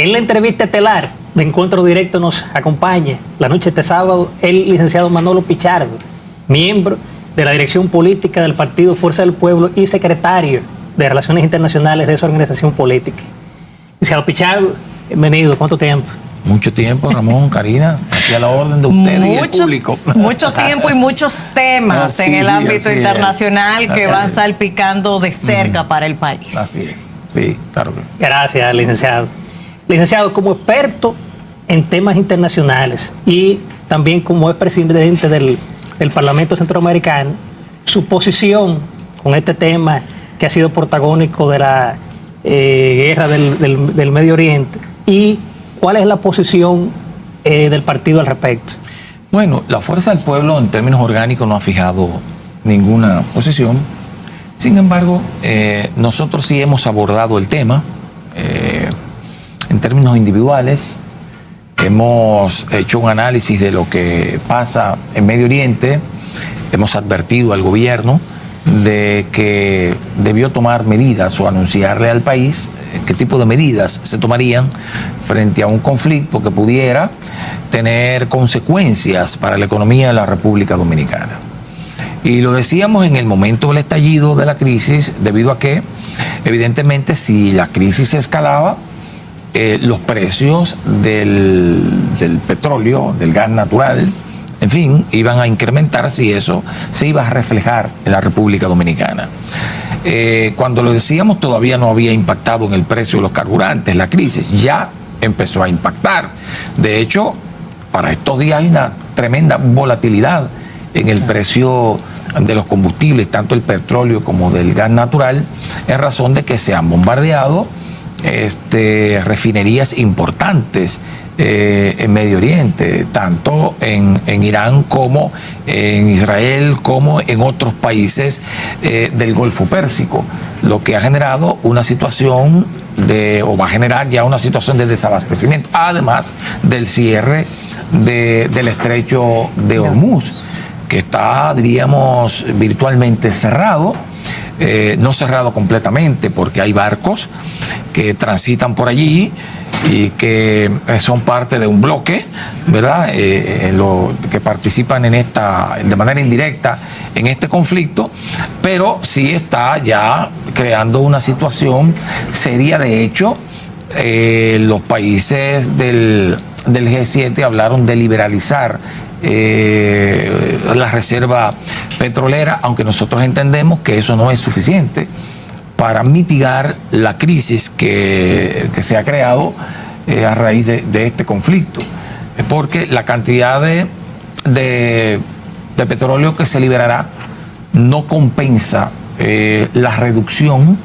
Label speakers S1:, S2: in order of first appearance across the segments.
S1: En la entrevista estelar de Encuentro Directo nos acompaña la noche de este sábado el licenciado Manolo Pichardo, miembro de la dirección política del Partido Fuerza del Pueblo y secretario de Relaciones Internacionales de esa organización política. Licenciado Pichardo, bienvenido. ¿Cuánto tiempo?
S2: Mucho tiempo, Ramón, Karina, aquí a la orden de ustedes y el público.
S3: Mucho tiempo y muchos temas en el ámbito internacional que van salpicando de cerca para el país.
S2: Así es, sí, claro.
S1: Gracias, licenciado. Licenciado, como experto en temas internacionales y también como es presidente del Parlamento Centroamericano, su posición con este tema que ha sido protagónico de la guerra del Medio Oriente y cuál es la posición del partido al respecto.
S2: Bueno, la Fuerza del Pueblo en términos orgánicos no ha fijado ninguna posición. Sin embargo, nosotros sí hemos abordado el tema en términos individuales. Hemos hecho un análisis de lo que pasa en Medio Oriente. Hemos advertido al gobierno de que debió tomar medidas o anunciarle al país qué tipo de medidas se tomarían frente a un conflicto que pudiera tener consecuencias para la economía de la República Dominicana. Y lo decíamos en el momento del estallido de la crisis, debido a que, evidentemente, si la crisis escalaba, los precios del petróleo, del gas natural, en fin, iban a incrementarse y eso se iba a reflejar en la República Dominicana. Cuando lo decíamos todavía no había impactado en el precio de los carburantes, la crisis ya empezó a impactar. De hecho, para estos días hay una tremenda volatilidad en el precio de los combustibles, tanto el petróleo como del gas natural, en razón de que se han bombardeado refinerías importantes en Medio Oriente, tanto en Irán como en Israel, como en otros países del Golfo Pérsico, lo que ha generado una situación o va a generar ya una situación de desabastecimiento, además del cierre del estrecho de Hormuz, que está, diríamos, virtualmente cerrado. No cerrado completamente porque hay barcos que transitan por allí y que son parte de un bloque, ¿verdad? Que participan de manera indirecta en este conflicto, pero sí está ya creando una situación seria. De hecho, los países del G7 hablaron de liberalizar la reserva petrolera, aunque nosotros entendemos que eso no es suficiente para mitigar la crisis que se ha creado a raíz de este conflicto, porque la cantidad de petróleo que se liberará no compensa la reducción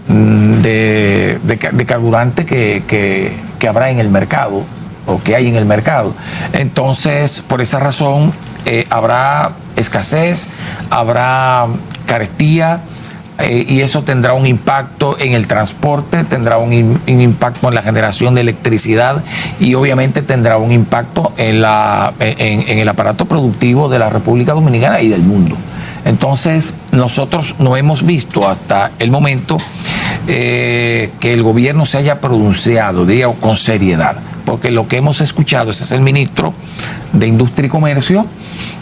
S2: de carburante que habrá en el mercado o que hay en el mercado. Entonces, por esa razón, habrá escasez, habrá carestía, y eso tendrá un impacto en el transporte, tendrá un impacto en la generación de electricidad y obviamente tendrá un impacto en el aparato productivo de la República Dominicana y del mundo. Entonces, nosotros no hemos visto hasta el momento que el gobierno se haya pronunciado, digo, con seriedad, porque lo que hemos escuchado es el ministro de Industria y Comercio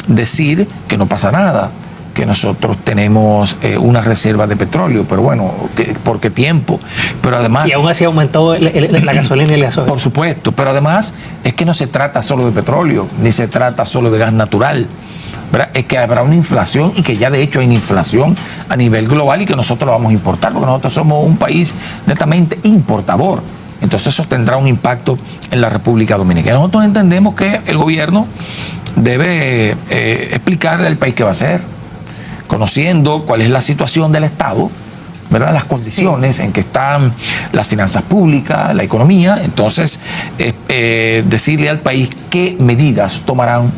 S2: decir que no pasa nada, que nosotros tenemos una reserva de petróleo, pero bueno, ¿por qué tiempo? Pero además...
S1: Y aún así aumentó la gasolina y el gasoil.
S2: Por supuesto, pero además es que no se trata solo de petróleo, ni se trata solo de gas natural, ¿verdad? Es que habrá una inflación y que ya de hecho hay una inflación a nivel global y que nosotros lo vamos a importar, porque nosotros somos un país netamente importador. Entonces eso tendrá un impacto en la República Dominicana. Nosotros entendemos que el gobierno debe explicarle al país qué va a hacer, conociendo cuál es la situación del Estado, ¿verdad? Las condiciones en que están las finanzas públicas, la economía. Entonces, decirle al país qué medidas tomarán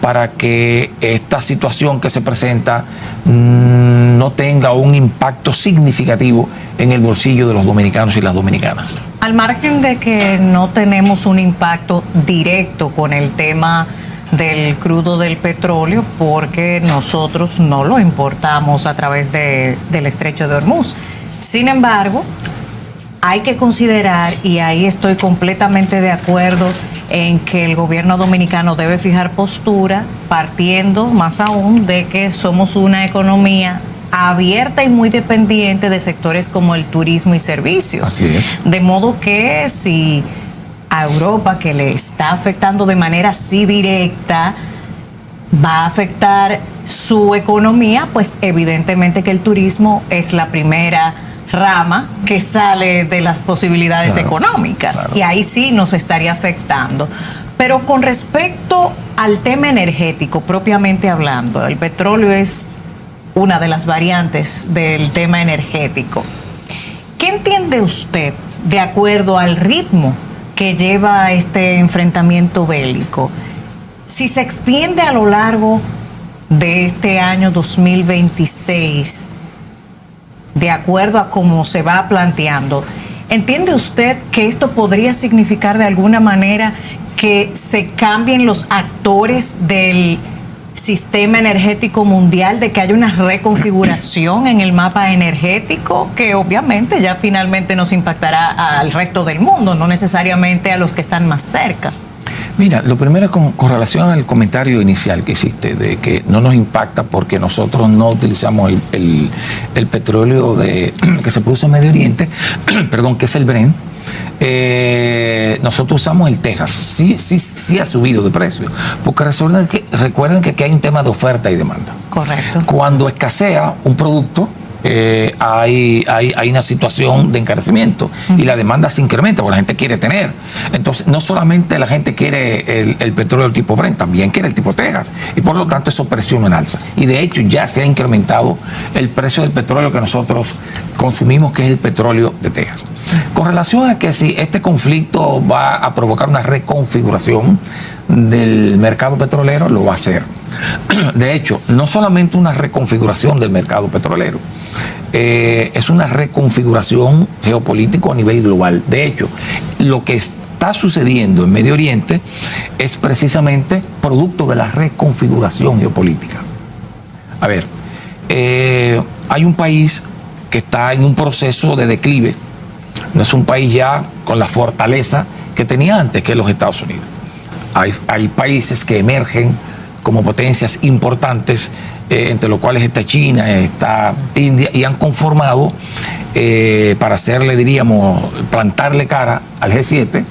S2: para que esta situación que se presenta no tenga un impacto significativo en el bolsillo de los dominicanos y las dominicanas.
S3: Al margen de que no tenemos un impacto directo con el tema del crudo del petróleo, porque nosotros no lo importamos a través del estrecho de Hormuz. Sin embargo, hay que considerar, y ahí estoy completamente de acuerdo, en que el gobierno dominicano debe fijar postura, partiendo más aún de que somos una economía abierta y muy dependiente de sectores como el turismo y servicios.
S2: Así es.
S3: De modo que si a Europa, que le está afectando de manera así directa, va a afectar su economía, pues evidentemente que el turismo es la primera rama que sale de las posibilidades económicas, y ahí sí nos estaría afectando. Pero con respecto al tema energético propiamente hablando, el petróleo es una de las variantes del tema energético. ¿Qué entiende usted de acuerdo al ritmo que lleva este enfrentamiento bélico? Si se extiende a lo largo de este año 2026, de acuerdo a cómo se va planteando, ¿entiende usted que esto podría significar de alguna manera que se cambien los actores del sistema energético mundial, de que haya una reconfiguración en el mapa energético que obviamente ya finalmente nos impactará al resto del mundo, no necesariamente a los que están más cerca?
S2: Mira, lo primero con relación al comentario inicial que hiciste, de que no nos impacta porque nosotros no utilizamos el petróleo que se produce en Medio Oriente, perdón, que es el Brent. Nosotros usamos el Texas. Sí ha subido de precio, porque recuerden que aquí hay un tema de oferta y demanda.
S3: Correcto.
S2: Cuando escasea un producto, hay una situación de encarecimiento y la demanda se incrementa porque la gente quiere tener. Entonces, no solamente la gente quiere el petróleo tipo Brent, también quiere el tipo Texas, y por lo tanto eso presiona en alza. Y de hecho ya se ha incrementado el precio del petróleo que nosotros consumimos, que es el petróleo de Texas. Con relación a que si este conflicto va a provocar una reconfiguración del mercado petrolero, lo va a hacer. De hecho, no solamente una reconfiguración del mercado petrolero, es una reconfiguración geopolítica a nivel global. De hecho, lo que está sucediendo en Medio Oriente es precisamente producto de la reconfiguración geopolítica. A ver, hay un país que está en un proceso de declive. No es un país ya con la fortaleza que tenía antes, que es los Estados Unidos. Hay países que emergen como potencias importantes, entre los cuales está China, está India, y han conformado, para hacerle, diríamos, plantarle cara al G7,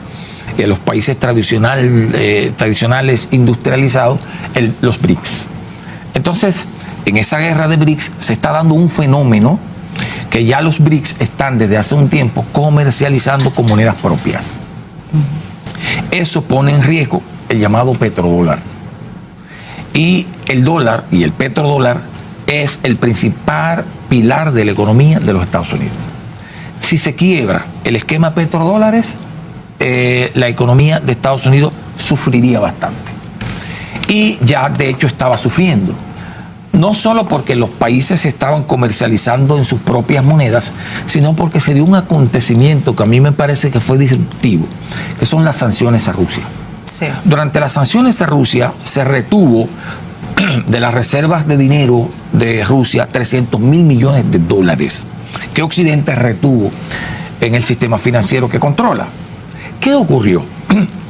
S2: los países tradicionales industrializados, los BRICS. Entonces, en esa guerra de BRICS se está dando un fenómeno que ya los BRICS están desde hace un tiempo comercializando con monedas propias. Eso pone en riesgo el llamado petrodólar. Y el dólar y el petrodólar es el principal pilar de la economía de los Estados Unidos. Si se quiebra el esquema petrodólares, la economía de Estados Unidos sufriría bastante. Y ya de hecho estaba sufriendo. No solo porque los países se estaban comercializando en sus propias monedas, sino porque se dio un acontecimiento que a mí me parece que fue disruptivo, que son las sanciones a Rusia.
S3: Sí.
S2: Durante las sanciones a Rusia se retuvo de las reservas de dinero de Rusia 300 mil millones de dólares que Occidente retuvo en el sistema financiero que controla. ¿Qué ocurrió?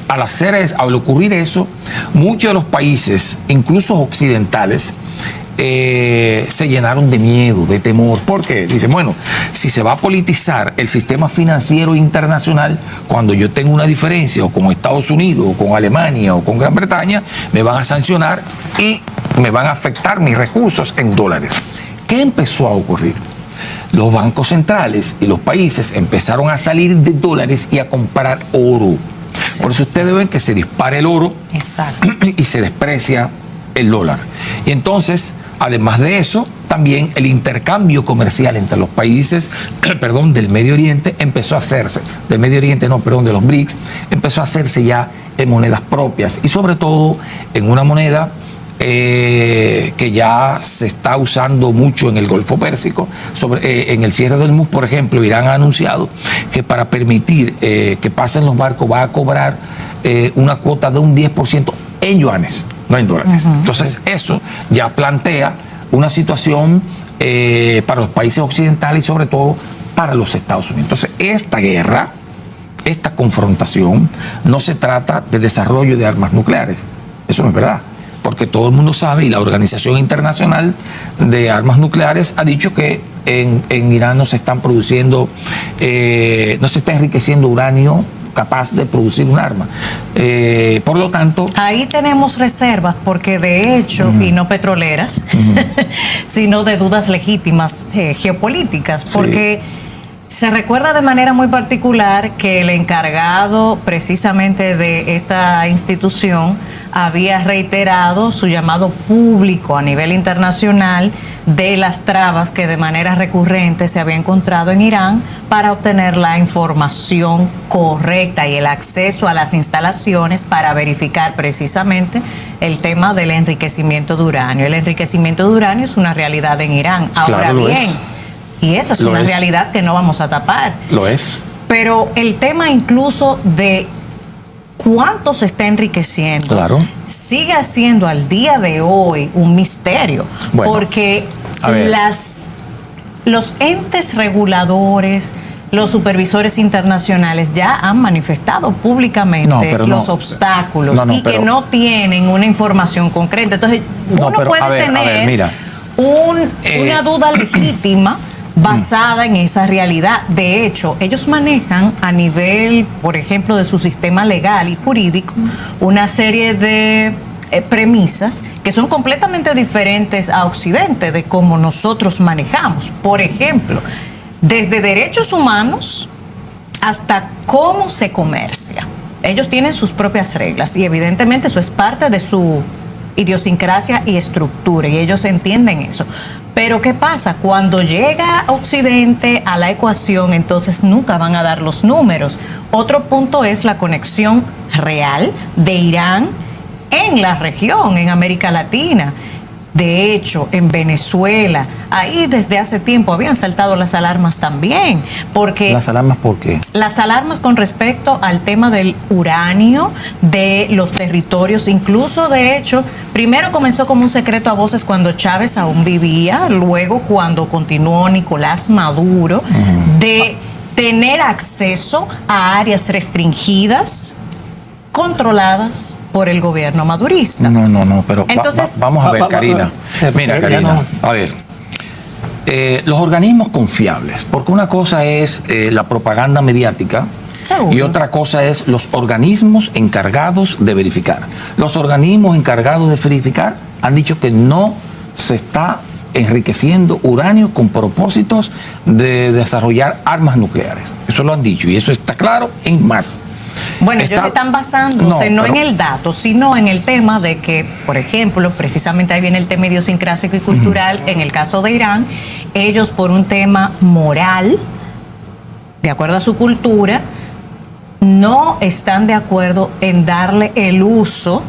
S2: Al ocurrir eso, muchos de los países, incluso occidentales, se llenaron de miedo, de temor. ¿Por qué? Dicen, bueno, si se va a politizar el sistema financiero internacional, cuando yo tengo una diferencia o con Estados Unidos o con Alemania o con Gran Bretaña, me van a sancionar y me van a afectar mis recursos en dólares. ¿Qué empezó a ocurrir? Los bancos centrales y los países empezaron a salir de dólares y a comprar oro. Sí. Por eso ustedes ven que se dispara el oro.
S3: Exacto.
S2: Y se desprecia el dólar. Y entonces, además de eso, también el intercambio comercial entre los países, del Medio Oriente empezó a hacerse, de los BRICS, empezó a hacerse ya en monedas propias y sobre todo en una moneda que ya se está usando mucho en el Golfo Pérsico. En el cierre del Hormuz, por ejemplo, Irán ha anunciado que para permitir que pasen los barcos va a cobrar una cuota de un 10% en yuanes, no en dólares. Entonces eso ya plantea una situación para los países occidentales y sobre todo para los Estados Unidos. Entonces, esta guerra, esta confrontación, no se trata de desarrollo de armas nucleares. Eso no es verdad, porque todo el mundo sabe, y la Organización Internacional de Armas Nucleares ha dicho que en Irán no se están produciendo, no se está enriqueciendo uranio capaz de producir un arma. Por lo tanto...
S3: Ahí tenemos reservas, porque de hecho, y no petroleras, sino de dudas legítimas geopolíticas, porque se recuerda de manera muy particular que el encargado precisamente de esta institución había reiterado su llamado público a nivel internacional de las trabas que de manera recurrente se había encontrado en Irán para obtener la información correcta y el acceso a las instalaciones para verificar precisamente el tema del enriquecimiento de uranio. El enriquecimiento de uranio es una realidad en Irán. Ahora
S2: claro,
S3: bien, y eso es una realidad que no vamos a tapar.
S2: Lo es.
S3: Pero el tema incluso de cuánto se está enriqueciendo,
S2: claro,
S3: sigue siendo al día de hoy un misterio,
S2: bueno,
S3: porque los entes reguladores, los supervisores internacionales ya han manifestado públicamente los obstáculos que no tienen una información concreta. Entonces, uno puede tener una duda legítima basada en esa realidad. De hecho, ellos manejan a nivel, por ejemplo, de su sistema legal y jurídico, una serie de premisas que son completamente diferentes a Occidente, de cómo nosotros manejamos. Por ejemplo, desde derechos humanos hasta cómo se comercia. Ellos tienen sus propias reglas y evidentemente eso es parte de su idiosincrasia y estructura, y ellos entienden eso. Pero ¿qué pasa? Cuando llega Occidente a la ecuación, entonces nunca van a dar los números. Otro punto es la conexión real de Irán en la región, en América Latina. De hecho, en Venezuela, ahí desde hace tiempo habían saltado las alarmas también. Porque
S2: ¿las alarmas por qué?
S3: Las alarmas con respecto al tema del uranio, de los territorios, incluso de hecho, primero comenzó como un secreto a voces cuando Chávez aún vivía, luego cuando continuó Nicolás Maduro, de tener acceso a áreas restringidas, controladas por el gobierno madurista.
S2: No, pero
S3: entonces,
S2: vamos a ver, Karina. Mira, Karina, a ver. Los organismos confiables, porque una cosa es la propaganda mediática, seguro, y otra cosa es los organismos encargados de verificar. Los organismos encargados de verificar han dicho que no se está enriqueciendo uranio con propósitos de desarrollar armas nucleares. Eso lo han dicho y eso está claro en más.
S3: Bueno, ellos están basándose no en el dato, sino en el tema de que, por ejemplo, precisamente ahí viene el tema idiosincrásico y cultural, en el caso de Irán, ellos por un tema moral, de acuerdo a su cultura, no están de acuerdo en darle el uso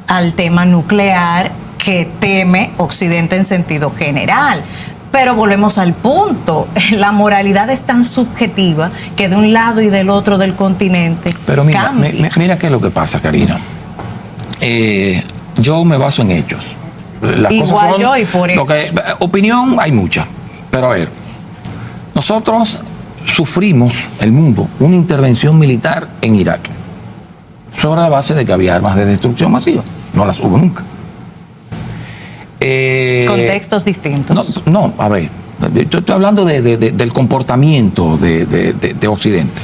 S3: al tema nuclear que teme Occidente en sentido general. Pero volvemos al punto, la moralidad es tan subjetiva que de un lado y del otro del continente
S2: pero mira qué es lo que pasa, Karina. Yo me baso en hechos. Las
S3: igual
S2: cosas son
S3: yo y por eso.
S2: Opinión hay mucha, pero a ver, nosotros sufrimos, el mundo, una intervención militar en Irak sobre la base de que había armas de destrucción masiva. No las hubo nunca.
S3: Contextos distintos.
S2: No, a ver, yo estoy hablando del comportamiento de Occidente.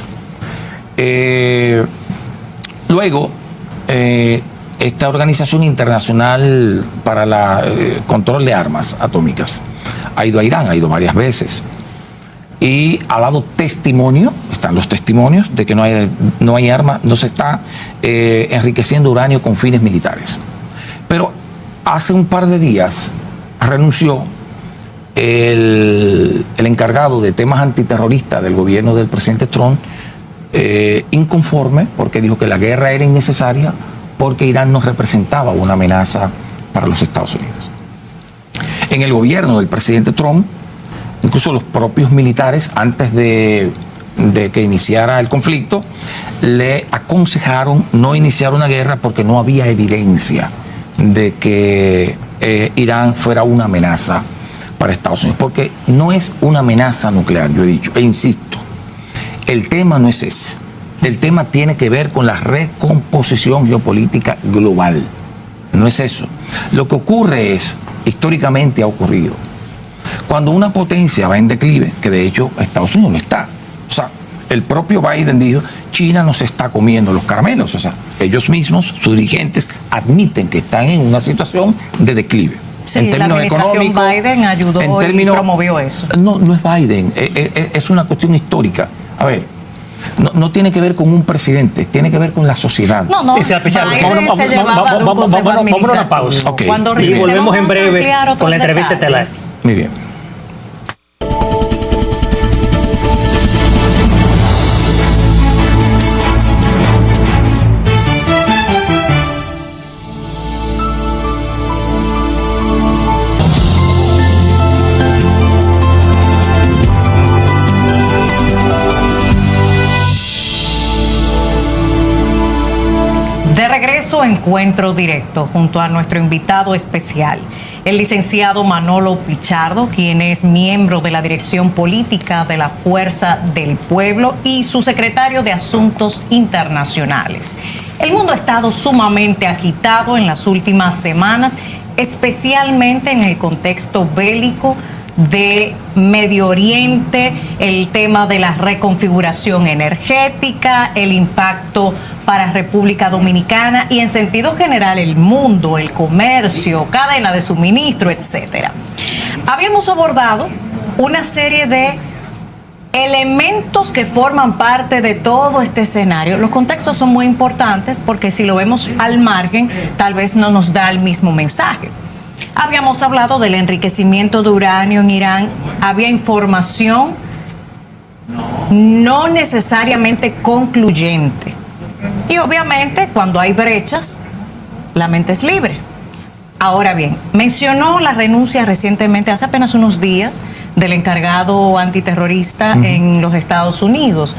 S2: Luego, esta Organización Internacional para el Control de Armas Atómicas ha ido a Irán, ha ido varias veces, y ha dado testimonio, están los testimonios de que no hay armas, no se está enriqueciendo uranio con fines militares. Pero hace un par de días renunció el encargado de temas antiterroristas del gobierno del presidente Trump, inconforme, porque dijo que la guerra era innecesaria porque Irán no representaba una amenaza para los Estados Unidos. En el gobierno del presidente Trump, incluso los propios militares, antes de que iniciara el conflicto, le aconsejaron no iniciar una guerra porque no había evidencia de que Irán fuera una amenaza para Estados Unidos, porque no es una amenaza nuclear, yo he dicho, e insisto, el tema no es ese. El tema tiene que ver con la recomposición geopolítica global. No es eso. Lo que ocurre es, históricamente ha ocurrido, cuando una potencia va en declive, que de hecho Estados Unidos lo está. O sea, el propio Biden dijo, China nos está comiendo los caramelos. O sea, ellos mismos, sus dirigentes, admiten que están en una situación de declive.
S3: Sí,
S2: en términos
S3: la administración
S2: económicos,
S3: Biden ayudó y promovió eso.
S2: No es Biden, es una cuestión histórica. A ver, no tiene que ver con un presidente, tiene que ver con la sociedad.
S3: No,
S1: Biden se
S3: llevaba de un consejo
S1: vamos a una pausa.
S3: administrativo.
S2: Okay.
S3: Cuando
S1: Y
S3: regresemos
S1: volvemos en
S3: vamos a
S1: breve
S3: ampliar otros
S1: con la entrevista estelar.
S3: detalles.
S2: Muy bien.
S3: De regreso, Encuentro Directo, junto a nuestro invitado especial, el licenciado Manolo Pichardo, quien es miembro de la Dirección Política de la Fuerza del Pueblo y su secretario de Asuntos Internacionales. El mundo ha estado sumamente agitado en las últimas semanas, especialmente en el contexto bélico de Medio Oriente, el tema de la reconfiguración energética, el impacto para República Dominicana y en sentido general el mundo, el comercio, cadena de suministro, etcétera. Habíamos abordado una serie de elementos que forman parte de todo este escenario. Los contextos son muy importantes porque si lo vemos al margen, tal vez no nos da el mismo mensaje. Habíamos hablado del enriquecimiento de uranio en Irán, había información no necesariamente concluyente. Y obviamente cuando hay brechas, la mente es libre. Ahora bien, mencionó la renuncia recientemente, hace apenas unos días, del encargado antiterrorista en los Estados Unidos.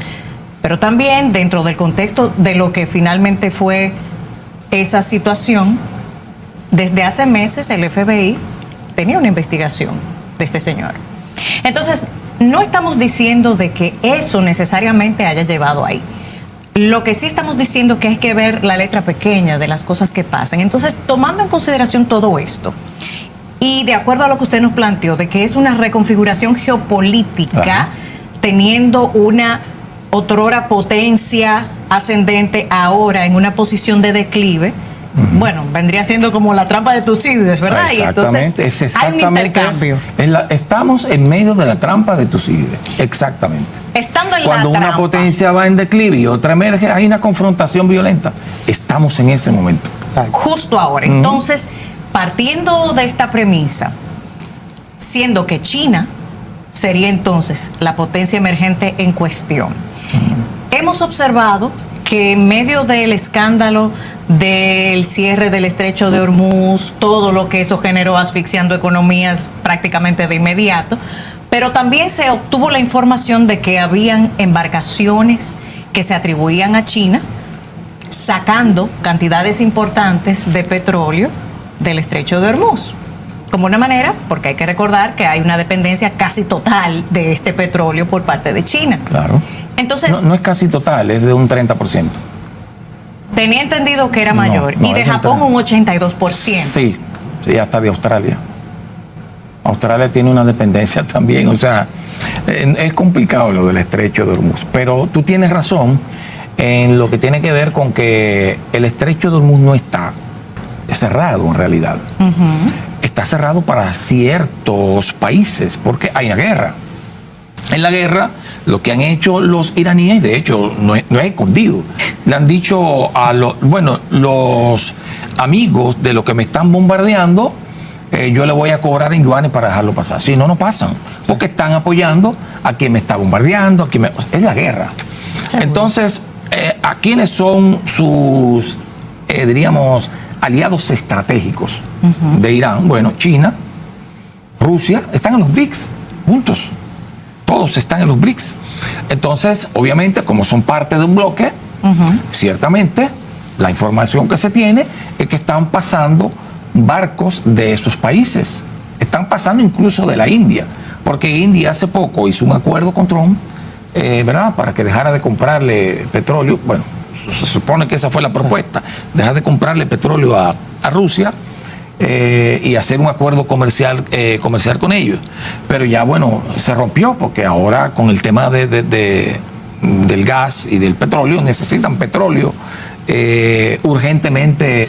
S3: Pero también dentro del contexto de lo que finalmente fue esa situación, desde hace meses el FBI tenía una investigación de este señor. Entonces, no estamos diciendo de que eso necesariamente haya llevado ahí. Lo que sí estamos diciendo es que hay que ver la letra pequeña de las cosas que pasan. Entonces, tomando en consideración todo esto, y de acuerdo a lo que usted nos planteó, de que es una reconfiguración geopolítica, teniendo una otrora potencia ascendente ahora en una posición de declive, bueno, vendría siendo como la trampa de Tucídides, ¿verdad?
S2: Exactamente,
S3: Y entonces hay un intercambio.
S2: Estamos en medio de la trampa de Tucídides, exactamente.
S3: Estando en
S2: Cuando
S3: la
S2: una
S3: trampa,
S2: potencia va en declive y otra emerge, hay una confrontación violenta. Estamos en ese momento.
S3: justo ahora. Entonces, partiendo de esta premisa, siendo que China sería entonces la potencia emergente en cuestión, hemos observado que en medio del escándalo del cierre del estrecho de Hormuz, todo lo que eso generó asfixiando economías prácticamente de inmediato, pero también se obtuvo la información de que habían embarcaciones que se atribuían a China sacando cantidades importantes de petróleo del estrecho de Hormuz. Como una manera, porque hay que recordar que hay una dependencia casi total de este petróleo por parte de China.
S2: Claro.
S3: Entonces,
S2: No es casi total, es de un 30%.
S3: tenía entendido que era mayor.
S2: No,
S3: Y de
S2: es
S3: Japón un 82%.
S2: Sí, hasta de Australia. Australia tiene una dependencia también, o sea, es complicado lo del estrecho de Hormuz. Pero tú tienes razón en lo que tiene que ver con que el estrecho de Hormuz no está cerrado en realidad. Está cerrado para ciertos países porque hay una guerra. En la guerra, lo que han hecho los iraníes, de hecho, no es escondido. Le han dicho a los amigos de los que me están bombardeando, yo le voy a cobrar en yuanes para dejarlo pasar. Si no, no pasan, porque están apoyando a quien me está bombardeando, es la guerra. Entonces, ¿a quiénes son sus, diríamos, aliados estratégicos de Irán? Bueno, China, Rusia, están en los BRICS, juntos. Todos están en los BRICS. Entonces, obviamente, como son parte de un bloque, ciertamente, la información que se tiene es que están pasando barcos de esos países. están pasando incluso de la India, porque India hace poco hizo un acuerdo con Trump, ¿verdad?, para que dejara de comprarle petróleo. Bueno, se supone que esa fue la propuesta, dejar de comprarle petróleo a Rusia y hacer un acuerdo comercial con ellos. Pero ya, bueno, se rompió, porque ahora con el tema del gas y del petróleo, necesitan petróleo urgentemente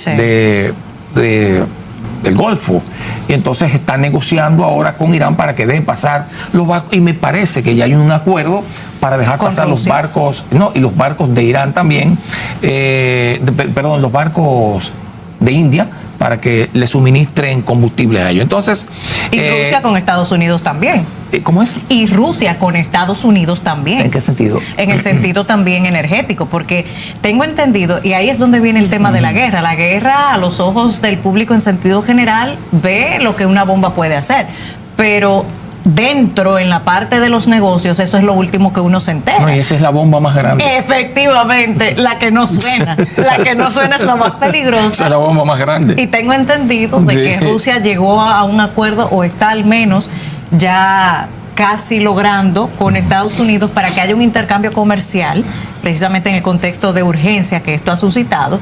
S2: del Golfo, y entonces están negociando ahora con Irán para que dejen pasar los barcos, y me parece que ya hay un acuerdo para dejar pasar los barcos, y los barcos de Irán también, perdón, los barcos de India, para que le suministren combustible a ellos. Entonces,
S3: y Rusia con Estados Unidos también.
S2: ¿Cómo es?
S3: Y Rusia con Estados Unidos también.
S2: ¿En qué sentido?
S3: En el sentido también energético, porque tengo entendido, y ahí es donde viene el tema de la guerra. La guerra, a los ojos del público en sentido general, ve lo que una bomba puede hacer, pero dentro, en la parte de los negocios, eso es lo último que uno se entera.
S2: No, y esa es la bomba más grande.
S3: Efectivamente, la que no suena. La que no suena es la más peligrosa.
S2: Esa es la bomba más grande.
S3: Y tengo entendido de que Rusia llegó a un acuerdo, o está al menos ya casi logrando con Estados Unidos, para que haya un intercambio comercial, precisamente en el contexto de urgencia que esto ha suscitado,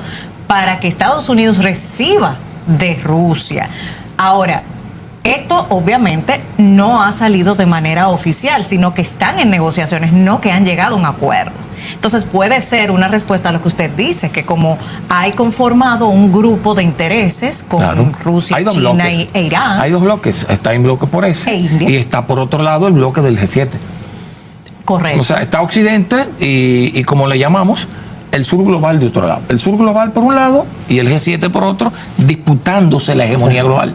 S3: para que Estados Unidos reciba de Rusia. Ahora, esto obviamente no ha salido de manera oficial, sino que están en negociaciones, no que han llegado a un acuerdo. Entonces puede ser una respuesta a lo que usted dice, que como hay conformado un grupo de intereses con Rusia, China e Irán.
S2: Hay dos bloques, está en bloque por ese, y está por otro lado el bloque del G7.
S3: Correcto.
S2: O sea, está Occidente y como le llamamos, el sur global de otro lado. El sur global por un lado y el G7 por otro, disputándose la hegemonía global.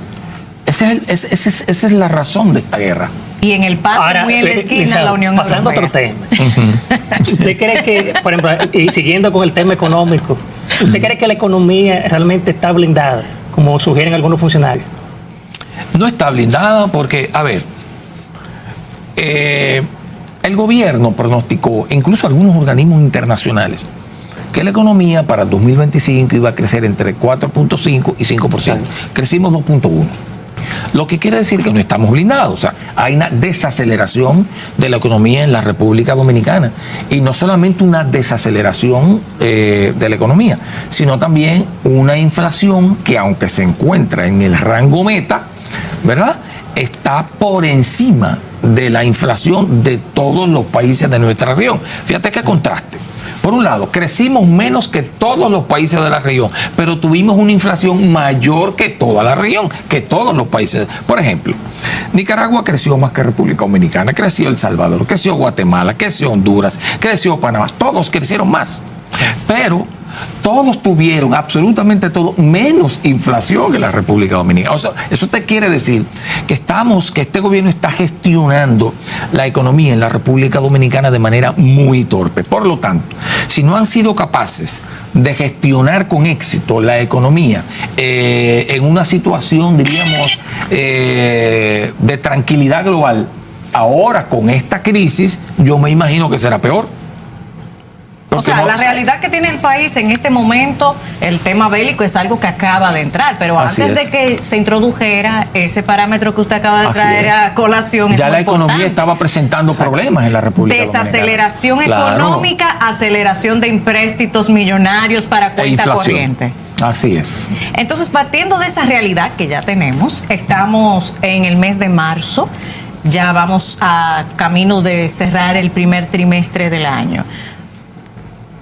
S2: Esa es la razón de esta guerra.
S3: Y en el patio, ahora, muy en la esquina, la Unión Europea.
S1: Pasando a otro tema. ¿Usted cree que, por ejemplo, y siguiendo con el tema económico, ¿usted cree que la economía realmente está blindada, como sugieren algunos funcionarios?
S2: No está blindada porque, a ver, el gobierno pronosticó, incluso algunos organismos internacionales, que la economía para el 2025 iba a crecer entre 4.5 y 5%. Crecimos 2.1%. Lo que quiere decir que no estamos blindados. O sea, hay una desaceleración de la economía en la República Dominicana. Y no solamente una desaceleración de la economía, sino también una inflación que, aunque se encuentra en el rango meta, ¿verdad?, está por encima de la inflación de todos los países de nuestra región. Fíjate qué contraste. Por un lado, crecimos menos que todos los países de la región, pero tuvimos una inflación mayor que toda la región, que todos los países. Por ejemplo, Nicaragua creció más que República Dominicana, creció El Salvador, creció Guatemala, creció Honduras, creció Panamá, todos crecieron más. Pero todos tuvieron, absolutamente todos, menos inflación que la República Dominicana. O sea, eso te quiere decir que este gobierno está gestionando la economía en la República Dominicana de manera muy torpe. Por lo tanto, si no han sido capaces de gestionar con éxito la economía en una situación, diríamos, de tranquilidad global, ahora con esta crisis, yo me imagino que será peor.
S3: O sea, la realidad que tiene el país en este momento, el tema bélico es algo que acaba de entrar, pero antes de que se introdujera ese parámetro que usted acaba de traer a colación,
S2: ya la economía estaba presentando problemas en la República Dominicana.
S3: Desaceleración económica, aceleración de empréstitos millonarios para cuenta corriente.
S2: Así es.
S3: Entonces, partiendo de esa realidad que ya tenemos, estamos en el mes de marzo, ya vamos a camino de cerrar el primer trimestre del año.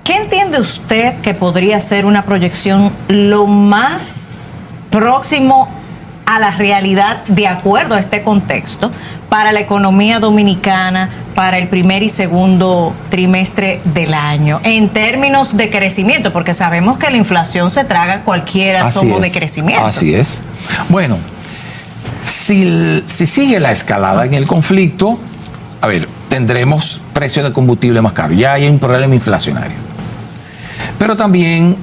S3: ¿Qué entiende usted que podría ser una proyección lo más próximo a la realidad de acuerdo a este contexto para la economía dominicana para el primer y segundo trimestre del año en términos de crecimiento? Porque sabemos que la inflación se traga cualquier asomo de crecimiento.
S2: Así es. Bueno, si sigue la escalada en el conflicto, a ver, tendremos precios de combustible más caros. Ya hay un problema inflacionario. Pero también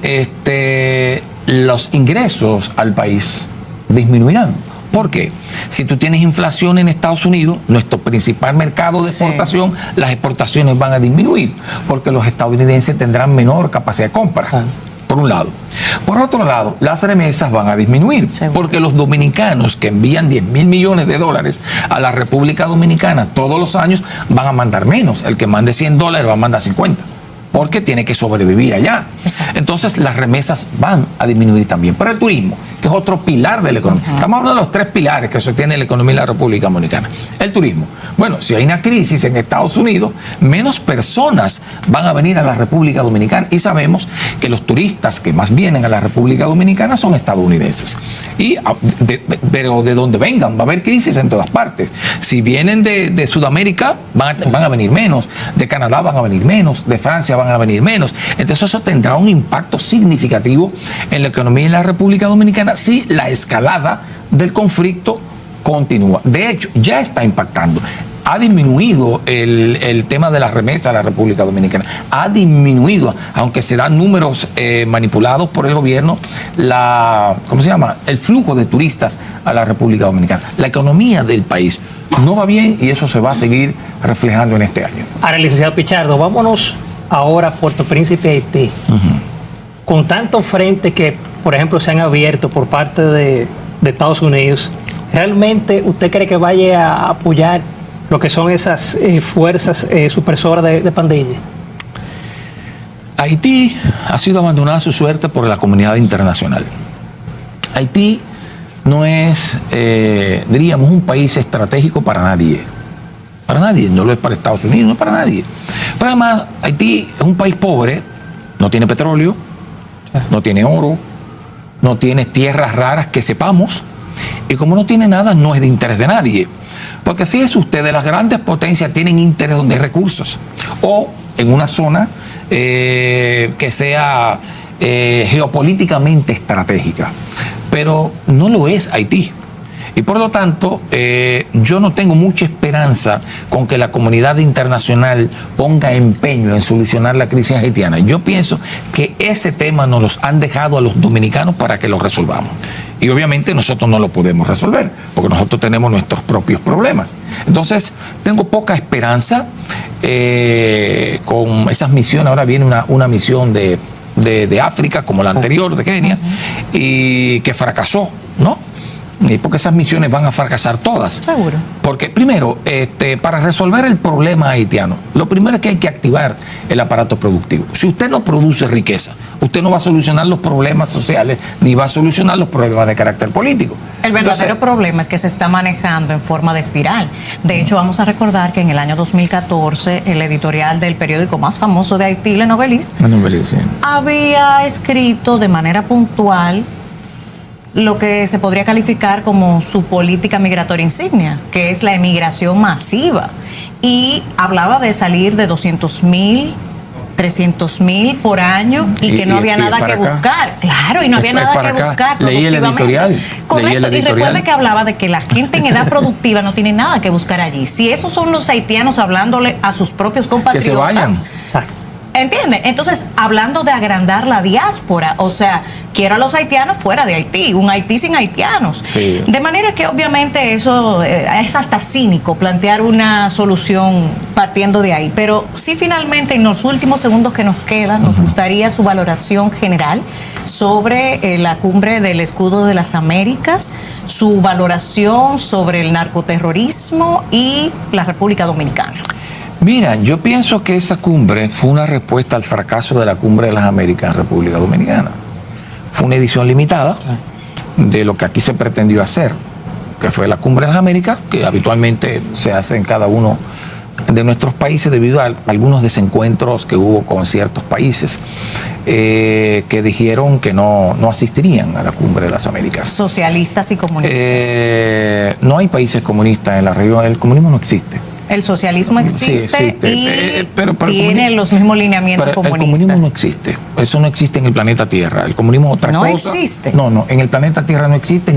S2: los ingresos al país disminuirán. ¿Por qué? Si tú tienes inflación en Estados Unidos, nuestro principal mercado de exportación, las exportaciones van a disminuir, porque los estadounidenses tendrán menor capacidad de compra, por un lado. Por otro lado, las remesas van a disminuir, porque los dominicanos que envían 10.000 millones de dólares a la República Dominicana todos los años van a mandar menos. El que mande $100 va a mandar 50. Porque tiene que sobrevivir allá.
S3: Exacto.
S2: Entonces las remesas van a disminuir también. Pero el turismo, que es otro pilar de la economía. Estamos hablando de los 3 pilares que sostiene la economía de la República Dominicana. El turismo. Bueno, si hay una crisis en Estados Unidos, menos personas van a venir a la República Dominicana. Y sabemos que los turistas que más vienen a la República Dominicana son estadounidenses. Pero de donde vengan, va a haber crisis en todas partes. Si vienen de Sudamérica, van a venir menos. De Canadá van a venir menos. De Francia van a venir menos. Entonces eso tendrá un impacto significativo en la economía de la República Dominicana si la escalada del conflicto continúa. De hecho, ya está impactando. Ha disminuido el tema de las remesas a la República Dominicana. Ha disminuido, aunque se dan números manipulados por el gobierno, el flujo de turistas a la República Dominicana. La economía del país no va bien y eso se va a seguir reflejando en este año.
S1: Ahora, licenciado Pichardo, vámonos ahora a Puerto Príncipe, Haití. Con tantos frentes que, por ejemplo, se han abierto por parte de Estados Unidos, ¿realmente usted cree que vaya a apoyar lo que son esas fuerzas supresoras de pandilla?
S2: Haití ha sido abandonada a su suerte por la comunidad internacional. Haití no es, diríamos, un país estratégico para nadie. Para nadie, no lo es para Estados Unidos, no es para nadie. Pero además, Haití es un país pobre, no tiene petróleo, no tiene oro, no tiene tierras raras que sepamos, y como no tiene nada, no es de interés de nadie. Porque fíjese usted, las grandes potencias tienen interés donde hay recursos, o en una zona que sea geopolíticamente estratégica. Pero no lo es Haití. Y por lo tanto, yo no tengo mucha esperanza con que la comunidad internacional ponga empeño en solucionar la crisis haitiana. Yo pienso que ese tema nos los han dejado a los dominicanos para que lo resolvamos. Y obviamente nosotros no lo podemos resolver, porque nosotros tenemos nuestros propios problemas. Entonces, tengo poca esperanza con esas misiones. Ahora viene una misión de África, como la anterior, de Kenia, y que fracasó, ¿no? Porque esas misiones van a fracasar todas.
S3: Seguro.
S2: Porque primero, para resolver el problema haitiano, lo primero es que hay que activar el aparato productivo. Si usted no produce riqueza, usted no va a solucionar los problemas sociales, ni va a solucionar los problemas de carácter político.
S3: El verdadero problema es que se está manejando en forma de espiral. De hecho, vamos a recordar que en el año 2014, el editorial del periódico más famoso de Haití, Le Noveliste,
S2: sí,
S3: había escrito de manera puntual lo que se podría calificar como su política migratoria insignia, que es la emigración masiva. Y hablaba de salir de 200,000, 300,000 por año y que no había nada que buscar. Claro, y no había nada que buscar.
S2: Leí el editorial.
S3: Correcto. Y recuerde que hablaba de que la gente en edad productiva no tiene nada que buscar allí. Si esos son los haitianos hablándole a sus propios compatriotas,
S2: que se vayan.
S3: ¿Entiende? Entonces, hablando de agrandar la diáspora, o sea, quiero a los haitianos fuera de Haití, un Haití sin haitianos.
S2: Sí.
S3: De manera que obviamente eso es hasta cínico plantear una solución partiendo de ahí. Pero sí, finalmente, en los últimos segundos que nos quedan, nos gustaría su valoración general sobre la cumbre del Escudo de las Américas, su valoración sobre el narcoterrorismo y la República Dominicana.
S2: Mira, yo pienso que esa cumbre fue una respuesta al fracaso de la Cumbre de las Américas en República Dominicana. Fue una edición limitada de lo que aquí se pretendió hacer, que fue la Cumbre de las Américas, que habitualmente se hace en cada uno de nuestros países debido a algunos desencuentros que hubo con ciertos países que dijeron que no asistirían a la Cumbre de las Américas.
S3: Socialistas y comunistas.
S2: No hay países comunistas en la región, el comunismo no existe.
S3: El socialismo existe,
S2: sí, existe.
S3: Y
S2: pero
S3: tiene los mismos lineamientos
S2: pero
S3: comunistas.
S2: El comunismo no existe. Eso no existe en el planeta Tierra. El comunismo es otra cosa.
S3: No existe.
S2: No, en el planeta Tierra no existe,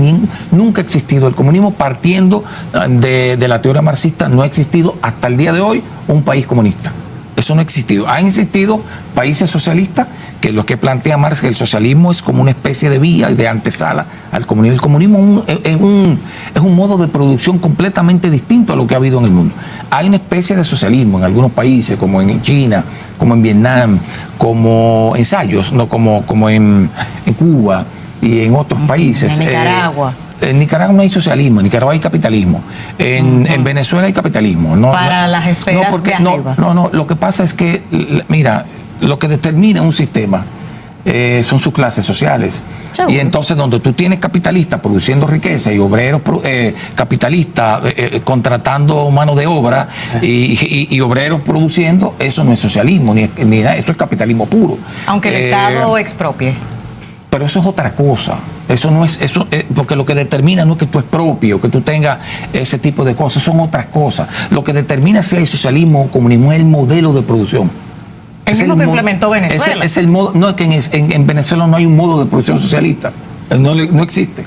S2: nunca ha existido. El comunismo, partiendo de la teoría marxista, no ha existido hasta el día de hoy un país comunista. Eso no ha existido. Han existido países socialistas que lo que plantea Marx, que el socialismo es como una especie de vía, de antesala al comunismo. El comunismo es un modo de producción completamente distinto a lo que ha habido en el mundo. Hay una especie de socialismo en algunos países, como en China, como en Vietnam, como ensayos, no como en Cuba y en otros países.
S3: En Nicaragua.
S2: En Nicaragua no hay socialismo, en Nicaragua hay capitalismo. En Venezuela hay capitalismo.
S3: Para las esferas de arriba.
S2: No, lo que pasa es que, mira, lo que determina un sistema son sus clases sociales.
S3: Seguro.
S2: Y entonces donde tú tienes capitalistas produciendo riqueza y obreros capitalistas contratando mano de obra y obreros produciendo, eso no es socialismo, ni nada, eso es capitalismo puro.
S3: Aunque el Estado expropie.
S2: Pero eso es otra cosa. Eso no es, porque lo que determina no es que tú expropio, que tú tengas ese tipo de cosas, son otras cosas. Lo que determina si hay socialismo o comunismo es el modelo de producción.
S3: El mismo que implementó Venezuela.
S2: Es el modo, no es que en Venezuela no hay un modo de producción socialista. No existe.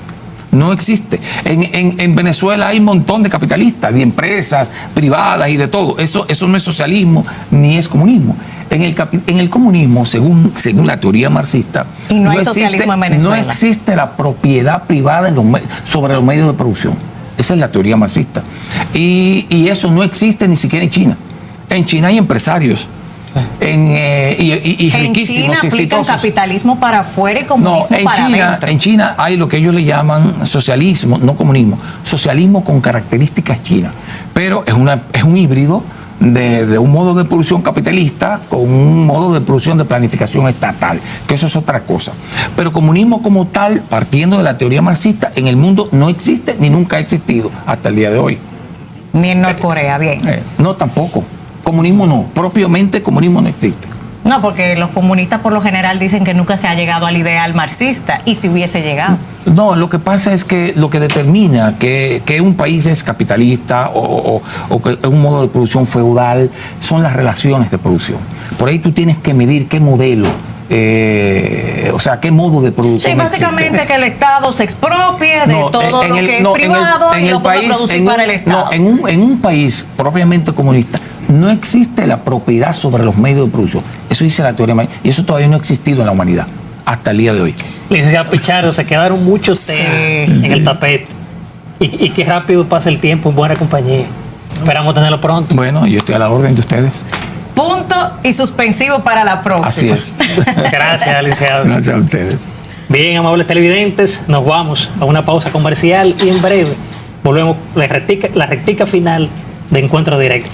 S2: No existe. En Venezuela hay un montón de capitalistas, de empresas privadas y de todo. Eso no es socialismo ni es comunismo. En el comunismo, según la teoría marxista,
S3: y no hay socialismo en Venezuela.
S2: No existe la propiedad privada sobre los medios de producción. Esa es la teoría marxista. Y eso no existe ni siquiera en China. En China hay empresarios. Y
S3: en China aplican capitalismo para afuera y comunismo para adentro.
S2: En China hay lo que ellos le llaman socialismo, no comunismo, socialismo con características chinas, pero es un híbrido de un modo de producción capitalista con un modo de producción de planificación estatal, que eso es otra cosa. Pero comunismo como tal, partiendo de la teoría marxista, en el mundo no existe ni nunca ha existido hasta el día de hoy.
S3: Ni en Norcorea, bien.
S2: No, tampoco. Comunismo no, propiamente comunismo no existe.
S3: No, porque los comunistas por lo general dicen que nunca se ha llegado al ideal marxista, y si hubiese llegado.
S2: No, lo que pasa es que lo que determina que un país es capitalista o que es un modo de producción feudal son las relaciones de producción. Por ahí tú tienes que medir qué modelo, o sea, qué modo de producción.
S3: Sí, básicamente existe. Que el Estado se expropie de todo lo que es privado y lo ponga a producir para el Estado.
S2: No, en un país propiamente comunista no existe la propiedad sobre los medios de producción. Eso dice la teoría marxista, y eso todavía no ha existido en la humanidad hasta el día de hoy.
S1: Licenciado Pichardo, se quedaron muchos temas en el tapete. Y qué rápido pasa el tiempo en buena compañía. Esperamos tenerlo pronto.
S2: Bueno, yo estoy a la orden de ustedes.
S3: Punto y suspensivo para la próxima.
S2: Así es.
S1: Gracias, licenciado.
S2: Gracias a ustedes.
S1: Bien, amables televidentes, nos vamos a una pausa comercial y en breve volvemos la rectica final de Encuentro Directo.